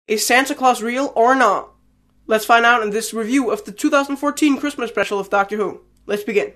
Is Santa Claus real or not? Let's find out in this review of the 2014 Christmas special of Doctor Who. Let's begin.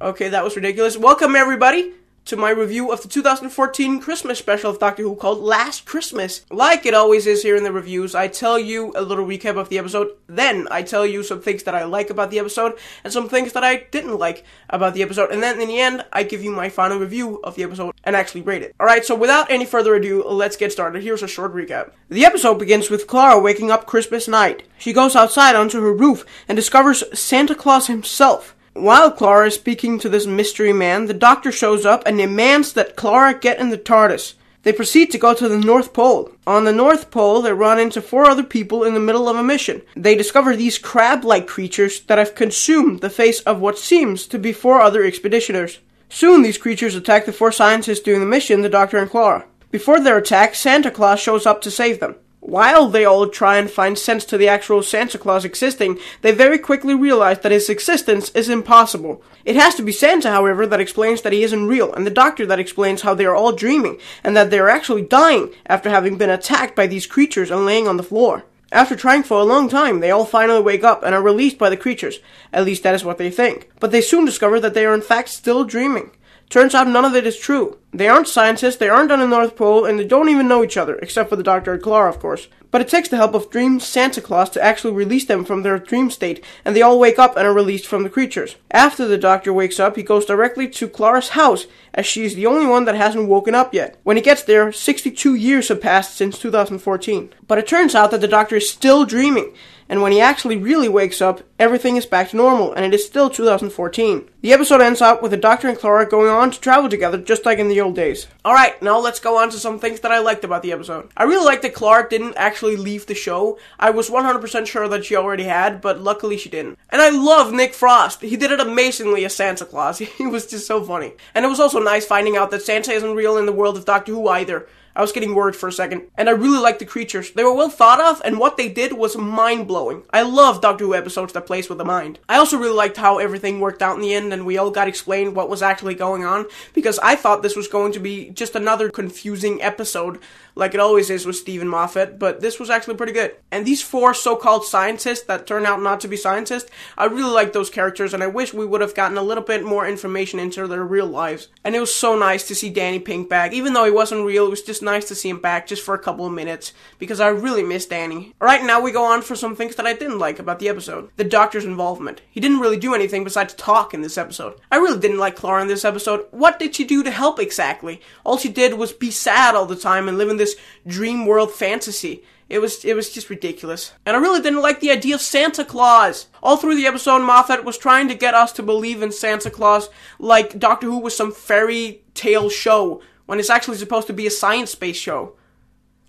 Okay, that was ridiculous. Welcome, everybody, to my review of the 2014 Christmas special of Doctor Who called Last Christmas. Like it always is here in the reviews, I tell you a little recap of the episode, then I tell you some things that I like about the episode, and some things that I didn't like about the episode, and then in the end, I give you my final review of the episode and actually rate it. Alright, so without any further ado, let's get started. Here's a short recap. The episode begins with Clara waking up Christmas night. She goes outside onto her roof and discovers Santa Claus himself. While Clara is speaking to this mystery man, the Doctor shows up and demands that Clara get in the TARDIS. They proceed to go to the North Pole. On the North Pole, they run into 4 other people in the middle of a mission. They discover these crab-like creatures that have consumed the face of what seems to be 4 other expeditioners. Soon, these creatures attack the 4 scientists doing the mission, the Doctor and Clara. Before their attack, Santa Claus shows up to save them. While they all try and find sense to the actual Santa Claus existing, they very quickly realize that his existence is impossible. It has to be Santa, however, that explains that he isn't real, and the Doctor that explains how they are all dreaming, and that they are actually dying after having been attacked by these creatures and laying on the floor. After trying for a long time, they all finally wake up and are released by the creatures. At least that is what they think. But they soon discover that they are in fact still dreaming. Turns out none of it is true. They aren't scientists, they aren't on the North Pole, and they don't even know each other, except for the Doctor and Clara, of course. But it takes the help of Dream Santa Claus to actually release them from their dream state, and they all wake up and are released from the creatures. After the Doctor wakes up, he goes directly to Clara's house, as she is the only one that hasn't woken up yet. When he gets there, 62 years have passed since 2014. But it turns out that the Doctor is still dreaming, and when he actually really wakes up, everything is back to normal, and it is still 2014. The episode ends up with the Doctor and Clara going on to travel together, just like in the old days. Alright, now let's go on to some things that I liked about the episode. I really liked that Clara didn't actually leave the show. I was 100% sure that she already had, but luckily she didn't. And I love Nick Frost. He did it amazingly as Santa Claus. He was just so funny. And it was also nice finding out that Santa isn't real in the world of Doctor Who either. I was getting worried for a second. And I really liked the creatures. They were well thought of, and what they did was mind-blowing. I love Doctor Who episodes that plays with the mind. I also really liked how everything worked out in the end, and we all got explained what was actually going on, because I thought this was going to be just another confusing episode, like it always is with Stephen Moffat, but this was actually pretty good. And these 4 so-called scientists that turn out not to be scientists, I really like those characters, and I wish we would have gotten a little bit more information into their real lives. And it was so nice to see Danny Pink back. Even though he wasn't real, it was just nice to see him back just for a couple of minutes, because I really miss Danny. Alright, now we go on for some things that I didn't like about the episode. The Doctor's involvement. He didn't really do anything besides talk in this episode. I really didn't like Clara in this episode. What did she do to help exactly? All she did was be sad all the time and live in this dream world fantasy. It was just ridiculous. And I really didn't like the idea of Santa Claus. All through the episode, Moffat was trying to get us to believe in Santa Claus like Doctor Who was some fairy tale show, when it's actually supposed to be a science-based show.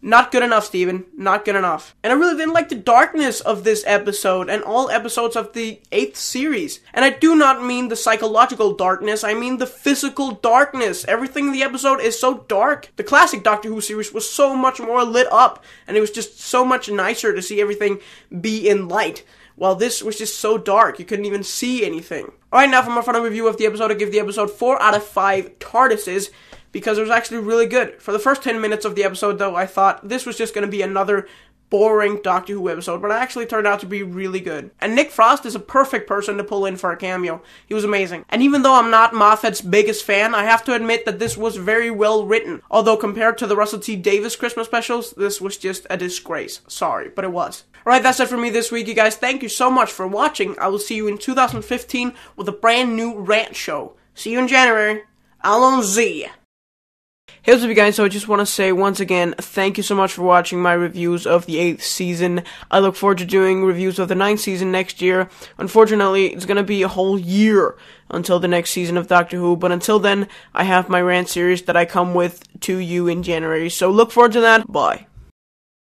Not good enough, Steven. Not good enough. And I really didn't like the darkness of this episode and all episodes of the 8th series. And I do not mean the psychological darkness, I mean the physical darkness. Everything in the episode is so dark. The classic Doctor Who series was so much more lit up, and it was just so much nicer to see everything be in light. While this was just so dark, you couldn't even see anything. Alright, now for my final review of the episode, I give the episode 4 out of 5 TARDISes, because it was actually really good. For the first 10 minutes of the episode, though, I thought this was just going to be another boring Doctor Who episode, but it actually turned out to be really good. And Nick Frost is a perfect person to pull in for a cameo. He was amazing. And even though I'm not Moffat's biggest fan, I have to admit that this was very well written. Although compared to the Russell T Davies Christmas specials, this was just a disgrace. Sorry, but it was. Alright, that's it for me this week, you guys. Thank you so much for watching. I will see you in 2015 with a brand new rant show. See you in January. Allons-y. Hey, what's up, you guys? So I just want to say once again, thank you so much for watching my reviews of the 8th season. I look forward to doing reviews of the 9th season next year. Unfortunately, it's going to be a whole year until the next season of Doctor Who, but until then, I have my rant series that I come with to you in January. So look forward to that. Bye.